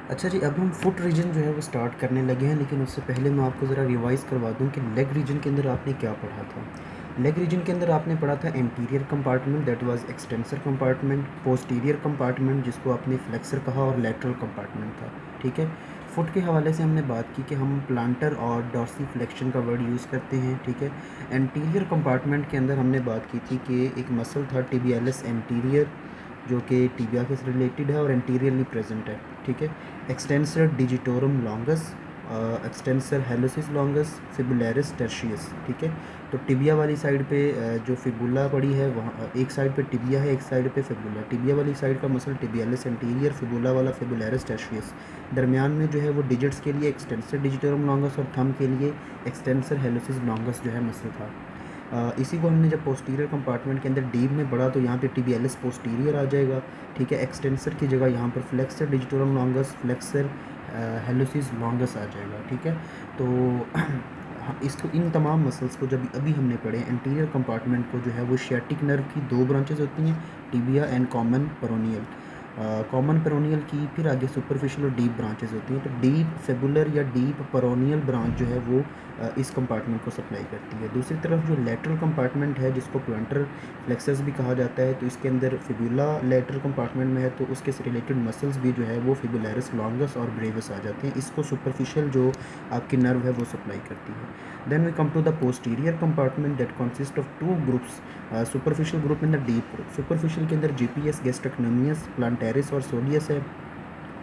अच्छा जी, अब हम फुट रीजन जो है वो स्टार्ट करने लगे हैं, लेकिन उससे पहले मैं आपको ज़रा रिवाइज़ करवा दूँ कि लेग रीजन के अंदर आपने क्या पढ़ा था। लेग रीजन के अंदर आपने पढ़ा था anterior compartment, that was extensor compartment, posterior compartment जिसको आपने फ्लेक्सर कहा, और लैटरल कंपार्टमेंट था, ठीक है। फुट के हवाले से हमने बात की कि हम प्लांटर और डॉर्सी फ्लेक्शन का वर्ड यूज़ करते हैं, ठीक है। एंटीरियर कंपार्टमेंट के अंदर हमने बात की थी कि एक मसल था टिबियालिस एंटीरियर, जो कि टिबिया के से रिलेटेड है और एंटीरियरली प्रेजेंट है, ठीक है। Extensor digitorum longus, extensor hallucis longus, fibularis tertius, ठीक है। तो टिबिया वाली साइड पे जो फिबुला पड़ी है वहाँ एक साइड पे टिबिया है, एक साइड पे फिबुला। टिबिया वाली साइड का मसल टिबियालिस एंटीरियर, फिबुला वाला फिबुलरिस टर्शियस। दरमियान में जो है वो डिजिट्स के लिए एक्सटेंसर डिजिटोरम लॉन्गस और थंब के लिए एक्सटेंसर हेलोसिस लॉन्गस जो है मसल था। इसी को हमने जब पोस्टीरियर कंपार्टमेंट के अंदर डीप में बढ़ा तो यहाँ पे टिबियालिस पोस्टीरियर आ जाएगा, ठीक है। एक्सटेंसर की जगह यहाँ पर flexor digitorum longus, flexor hallucis longus आ जाएगा, ठीक है। तो इसको इन तमाम मसल्स को जब अभी हमने पढ़े, एंटीरियर कंपार्टमेंट को जो है वो शियाटिक नर्व की दो ब्रांचेस होती हैं, tibia and common peroneal. Common peroneal की फिर आगे सुपरफिशियल और डीप ब्रांचेस होती हैं। तो डीप फेबुलर या डीप पेरोनियल ब्रांच जो है वो इस कंपार्टमेंट को सप्लाई करती है। दूसरी तरफ जो लेटरल कंपार्टमेंट है जिसको प्लांटर फ्लेक्सस भी कहा जाता है, तो इसके अंदर फिबुला लेटरल कंपार्टमेंट में है, तो उसके से रिलेटेड मसल्स भी जो है वो फिबुलरिस लॉन्गस और ब्रेविस आ जाते हैं। इसको सुपरफिशियल जो आपकी नर्व है वो सप्लाई करती है। Then we come to the posterior compartment that consist of two groups, superficial group in the deep group. Superficial के अंदर जीपीएस, गैस्ट्रोक्नोमियस, प्लांटेरिस और सोलियस है,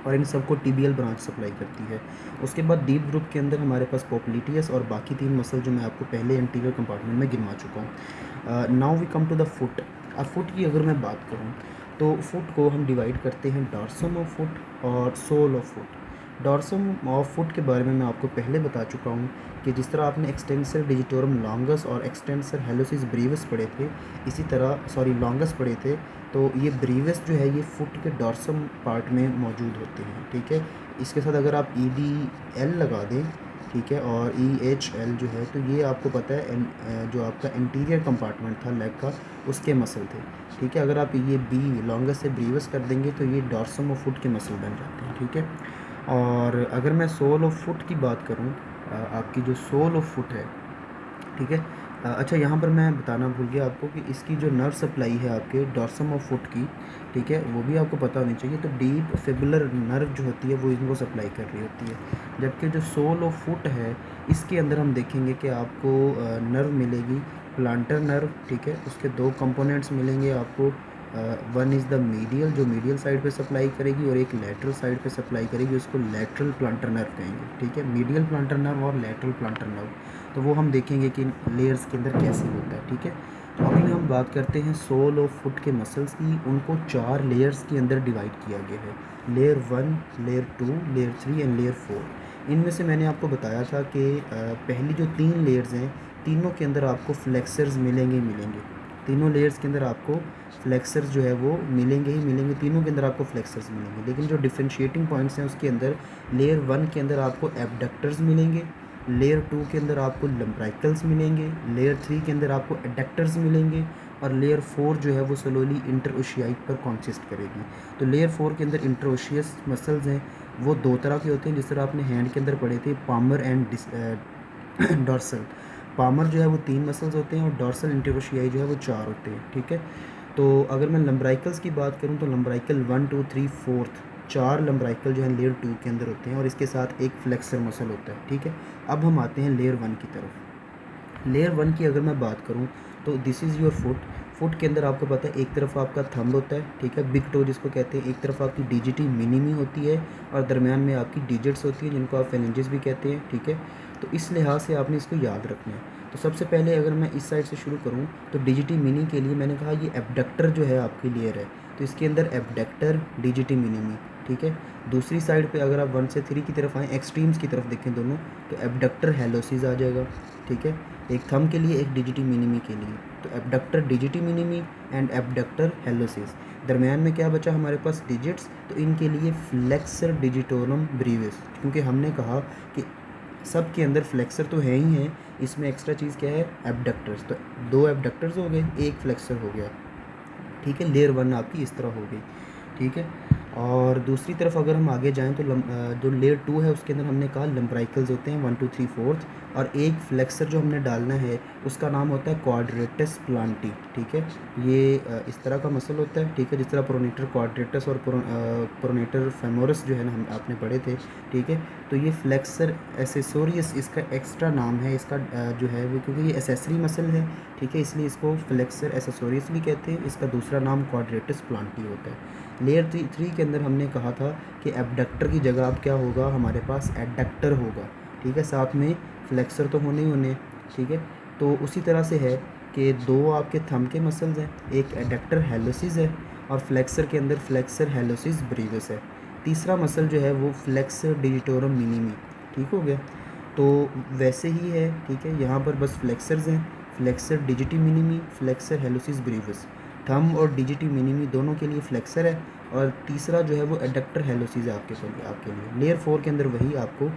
और इन सबको टीबियल ब्रांच सप्लाई करती है। उसके बाद डीप ग्रुप के अंदर हमारे पास पोप्लिटियस और बाकी तीन मसल जो मैं आपको पहले एंटीरियर कंपार्टमेंट में गिनवा चुका हूँ। Now we come to the foot. अब फुट की अगर मैं बात करूँ तो फुट को हम डिवाइड करते हैं डॉर्सम ऑफ फुट और sole of foot. Dorsum of foot के बारे में मैं आपको पहले बता चुका हूँ कि जिस तरह आपने एक्सटेंसर डिजिटोरम लॉन्गस और एक्सटेंसर हेलोसिस ब्रीवस पढ़े थे, इसी तरह लॉन्गस पढ़े थे, तो ये ब्रीवस जो है ये फुट के डॉर्सम पार्ट में मौजूद होते हैं, ठीक है। इसके साथ अगर आप ई डी एल लगा दें, ठीक है, और ई एच एल जो है, तो ये आपको पता है जो आपका इंटीरियर कंपार्टमेंट था लेग का, उसके मसल थे, ठीक है। अगर आप ये बी लॉन्गस से ब्रीवस कर देंगे तो ये डॉर्सम ऑफ फुट के मसल बन जाते हैं, ठीक है। और अगर मैं सोल ऑफ फुट की बात करूँ, आपकी जो सोल ऑफ फुट है, ठीक है। अच्छा, यहाँ पर मैं बताना भूल गया आपको कि इसकी जो नर्व सप्लाई है आपके डॉर्सम ऑफ फुट की, ठीक है, वो भी आपको पता होनी चाहिए। तो डीप फिबुलर नर्व जो होती है वो इनको सप्लाई कर रही होती है, जबकि जो सोल ऑफ फुट है इसके अंदर हम देखेंगे कि आपको नर्व मिलेगी प्लांटर नर्व, ठीक है। उसके दो कंपोनेंट्स मिलेंगे आपको, वन इज़ द मीडियल जो मीडियल साइड पे सप्लाई करेगी, और एक लेटरल साइड पे सप्लाई करेगी, उसको लेटरल प्लांटर नर्व कहेंगे, ठीक है। मीडियल प्लांटर नर्व और लेटरल प्लांटर नर्व, तो वो हम देखेंगे कि लेयर्स के अंदर कैसे होता है, ठीक है। तो अभी हम बात करते हैं सोल ऑफ फुट के मसल्स की। उनको 4 लेयर्स के अंदर डिवाइड किया गया है, layer 1, layer 2, layer 3 and layer 4। इनमें से मैंने आपको बताया था कि पहली जो 3 लेयर्स हैं, तीनों के अंदर आपको फ्लेक्सर्स मिलेंगे। तीनों लेयर्स के अंदर आपको फ्लेक्सर्स जो है वो मिलेंगे ही मिलेंगे, तीनों के अंदर आपको फ्लेक्सर्स मिलेंगे। लेकिन जो डिफरेंशिएटिंग पॉइंट्स हैं उसके अंदर, लेयर 1 के अंदर आपको एबडक्टर्स मिलेंगे, लेयर 2 के अंदर आपको लम्ब्राइकल्स मिलेंगे, लेयर 3 के अंदर आपको एडक्टर्स मिलेंगे, और लेयर 4 जो है वो स्लोली इंटरओशियाई पर कॉन्सिस्ट करेगी। तो लेयर 4 के अंदर इंटरओशियस मसल्स हैं, वो दो तरह के होते हैं, जिस तरह आपने हैंड के अंदर पढ़े थे, पामर एंड डॉर्सल। पामर जो है वो 3 मसल्स होते हैं और डॉर्सल इंटरओशियाई जो है वो 4 होते हैं, ठीक है। तो अगर मैं लम्ब्राइकल्स की बात करूँ तो लम्ब्राइकल 1, 2, 3, 4, 4 लम्ब्राइकल जो है लेयर 2 के अंदर होते हैं, और इसके साथ एक फ्लेक्सर मसल होता है, ठीक है। अब हम आते हैं लेयर 1 की तरफ। लेयर 1 की अगर मैं बात करूँ तो this is your foot. Foot के अंदर आपको पता है एक तरफ आपका थंब होता है, ठीक है, बिग टो जिसको कहते हैं, एक तरफ आपकी डिजिटी मिनिमी होती है, और दरमियान में आपकी डिजिट्स होती है जिनको आप फेलेंजेस भी कहते हैं, ठीक है। तो इस लिहाज से आपने इसको याद रखना है। तो सबसे पहले अगर मैं इस साइड से शुरू करूँ तो डिजिटी मिनी के लिए मैंने कहा ये एबडक्टर जो है आपकी लेयर है, तो इसके अंदर एबडक्टर डिजिटी मिनिमी, ठीक है। दूसरी साइड पे अगर आप 1 से 3 की तरफ आएँ, एक्सट्रीम्स की तरफ देखें दोनों, तो एबडक्टर हेलोसिस आ जाएगा, ठीक है। एक थंब के लिए, एक डिजिटी मिनिमी के लिए, तो abductor digiti minimi and abductor hallucis. दरमियान में क्या बचा हमारे पास, डिजिट्स, तो इनके लिए फ्लेक्सर डिजिटोरम ब्रीविस, क्योंकि हमने कहा कि सब के अंदर फ्लेक्सर तो है ही है, इसमें एक्स्ट्रा चीज़ क्या है, एबडक्टर्स। तो 2 एबडक्टर्स हो गए, एक फ्लेक्सर हो गया, ठीक है। लेयर 1 आपकी इस तरह हो गई, ठीक है। और दूसरी तरफ अगर हम आगे जाएँ तो जो लेयर 2 है उसके अंदर हमने कहा लम्ब्राइकल्स होते हैं 1 2 3 4 और एक फ्लेक्सर जो हमने डालना है उसका नाम होता है क्वाड्रेटस प्लांटी, ठीक है। ये इस तरह का मसल होता है, ठीक है, जिस तरह प्रोनेटर क्वाड्रेटस और प्रोनेटर फेमोरस जो है ना हम आपने पढ़े थे, ठीक है। तो ये फ्लेक्सर एसेसोरियस इसका एक्स्ट्रा नाम है, इसका जो है वो क्योंकि ये एसेसरी मसल है, ठीक है, इसलिए इसको फ्लेक्सर एसेसोरियस भी कहते हैं। इसका दूसरा नाम क्वाड्रेटस प्लांटी होता है। लेयर 3 के अंदर हमने कहा था कि एबडक्टर की जगह अब क्या होगा, हमारे पास एडक्टर होगा, ठीक है, साथ में फ्लेक्सर तो होने ही होने, ठीक है। तो उसी तरह से है कि दो आपके थंब के मसल्स हैं, एक एडक्टर हेलोसिस है और फ्लेक्सर के अंदर फ्लेक्सर हेलोसिस ब्रीविस है। तीसरा मसल जो है वो फ्लेक्सर डिजिटोरम मिनिमी, ठीक हो गया। तो वैसे ही है, ठीक है, यहाँ पर बस फ्लेक्सर्स हैं, flexor digiti minimi, flexor hallucis brevis. Thumb और डिजिटी मिनिमी दोनों के लिए फ्लेक्सर है और तीसरा जो है वो एडक्टर हेलोसिस है आपके लिए। लेयर 4 के अंदर वही आपको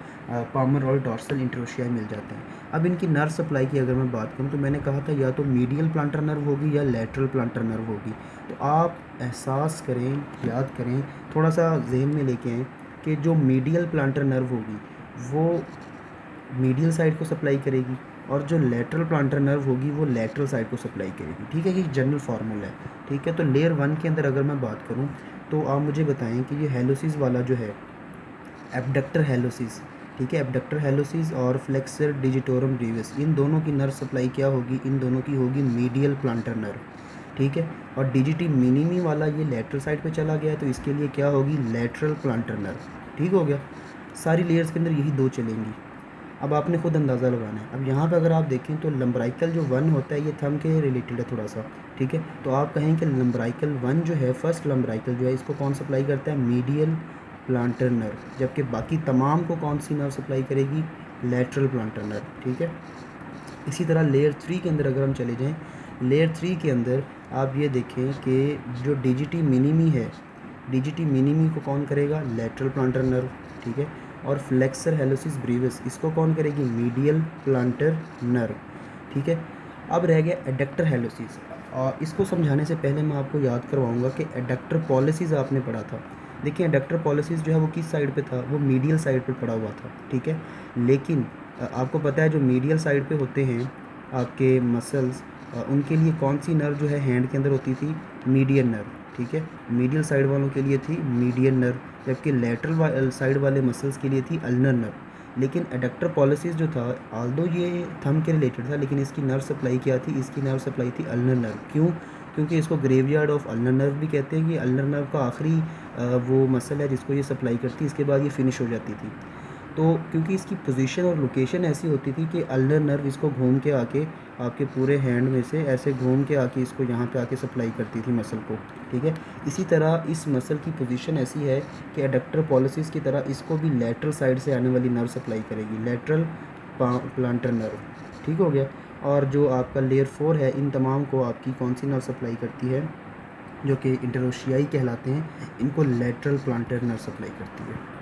पामर और डॉर्सल इंटरोशिया मिल जाते हैं। अब इनकी नर्व सप्लाई की अगर मैं बात करूँ तो मैंने कहा था या तो मीडियल प्लांटर नर्व होगी या लेटरल प्लांटर नर्व होगी। तो आप एहसास करें, याद करें, थोड़ा सा जहन में लेके आएँ कि जो मीडियल प्लांटर नर्व होगी वो मीडियल साइड को सप्लाई करेगी और जो लेटरल प्लांटर नर्व होगी वो लेटरल साइड को सप्लाई करेगी, ठीक है। ये जनरल फार्मूला है, ठीक है। तो लेयर 1 के अंदर अगर मैं बात करूं तो आप मुझे बताएं कि ये हेलोसिस वाला जो है एबडक्टर हेलोसिस, ठीक है, एबडक्टर हेलोसिस और फ्लेक्सर डिजिटोरम ब्रीविस, इन दोनों की नर्व सप्लाई क्या होगी, इन दोनों की होगी मीडियल प्लांटर नर्व, ठीक है। और डिजिटी मिनिमी वाला ये लेटरल साइड पे चला गया तो इसके लिए क्या होगी, लेटरल प्लांटर नर्व, ठीक हो गया। सारी लेयर्स के अंदर यही दो चलेंगी। अब आपने खुद अंदाज़ा लगाना है। अब यहाँ पे अगर आप देखें तो लम्ब्राइकल जो 1 होता है ये थंब के रिलेटेड है थोड़ा सा, ठीक है। तो आप कहें कि लम्ब्राइकल 1 जो है, फर्स्ट लम्ब्राइकल जो है, इसको कौन सप्लाई करता है, मीडियल प्लांटर नर्व, जबकि बाकी तमाम को कौन सी नर्व सप्लाई करेगी, लेटरल प्लांटर नर्व, ठीक है। इसी तरह लेयर 3 के अंदर अगर हम चले जाएँ, लेयर 3 के अंदर आप ये देखें कि जो डिजिटी मिनिमी है, डिजिटी मिनिमी को कौन करेगा, लेटरल प्लांटर नर्व, ठीक है। और फ्लेक्सर हेलोसिस ब्रीविस इसको कौन करेगी, मीडियल प्लांटर नर्व, ठीक है। अब रह गया एडक्टर हेलोसिस और इसको समझाने से पहले मैं आपको याद करवाऊंगा कि एडक्टर पॉलिसीज़ आपने पढ़ा था। देखिए एडक्टर पॉलिसीज़ जो है वो किस साइड पे था, वो मीडियल साइड पे पड़ा हुआ था, ठीक है। लेकिन आपको पता है जो मीडियल साइड पे होते हैं आपके मसल्स, उनके लिए कौन सी नर्व जो है हैंड के अंदर होती थी, मीडियन नर्व, ठीक है। मीडियल साइड वालों के लिए थी मीडियन नर्व, जबकि लेटरल साइड वाले मसल्स के लिए थी अल्नर नर्व। लेकिन एडक्टर पॉलिसीज़ जो था, आल्दो ये थंब के रिलेटेड था, लेकिन इसकी नर्व सप्लाई क्या थी, इसकी नर्व सप्लाई थी अल्नर नर्व। क्यों, क्योंकि इसको ग्रेवयार्ड ऑफ अल्नर नर्व भी कहते हैं कि अल्नर नर्व का आखिरी वो मसल है जिसको ये सप्लाई करती, इसके बाद ये फिनिश हो जाती थी। तो क्योंकि इसकी पोजीशन और लोकेशन ऐसी होती थी कि अल्नर नर्व इसको घूम के आके आपके पूरे हैंड में से ऐसे घूम के आके इसको यहाँ पे आके सप्लाई करती थी मसल को, ठीक है। इसी तरह इस मसल की पोजीशन ऐसी है कि एडक्टर पॉलिसीज़ की तरह इसको भी लेटरल साइड से आने वाली नर्व सप्लाई करेगी, लेटरल प्लांटर नर्व, ठीक हो गया। और जो आपका लेयर 4 है, इन तमाम को आपकी कौन सी नर्व सप्लाई करती है, जो कि इंटरोशियाई कहलाते हैं, इनको लेटरल प्लांटर नर्व सप्लाई करती है।